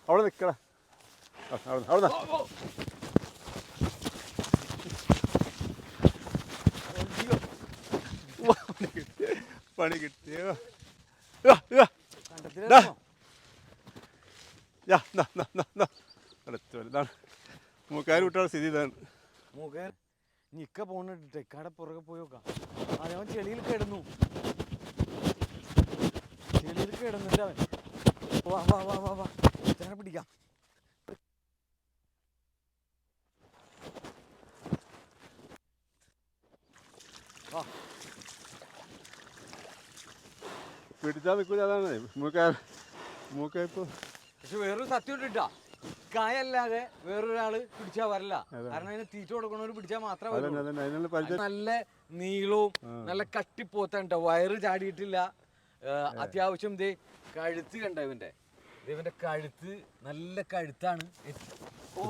അവിടെ നിൽക്കടാ അവിടെ പണി കിട്ടിയോ ഇതാണ് മൂക്കാർ വിട്ടുള്ള സ്ഥിതി ഇതാണ്. മൂക്കാർ നിക്ക പോണിട്ടെ കട പുറകെ പോയി നോക്കാം. അവൻ ചെളിയിൽ കിടന്നു, ചെളിയിൽ കിടന്നിട്ട് അവൻ വാ വാ വാ വാ വാ ഇതങ്ങനെ പിടിക്കാം. പിടിച്ചാൽ നിൽക്കൂല, അതാണ് മൂക്കായിപ്പോ. പക്ഷെ വേറൊരു സത്യം ഇട്ടിട്ടാ, കായല്ലാതെ വേറൊരാള് പിടിച്ചാ വരില്ല. കാരണം അതിന് തീറ്റ കൊടുക്കണവര് പിടിച്ചാൽ മാത്രമേ. നല്ല നീളവും നല്ല കട്ടിപ്പോത്തണ്ട, വയറ് ചാടിയിട്ടില്ല. അത്യാവശ്യം ദേ കഴുത്ത് കണ്ട ഇവന്റെ കഴുത്ത് നല്ല കഴുത്താണ്. ഓ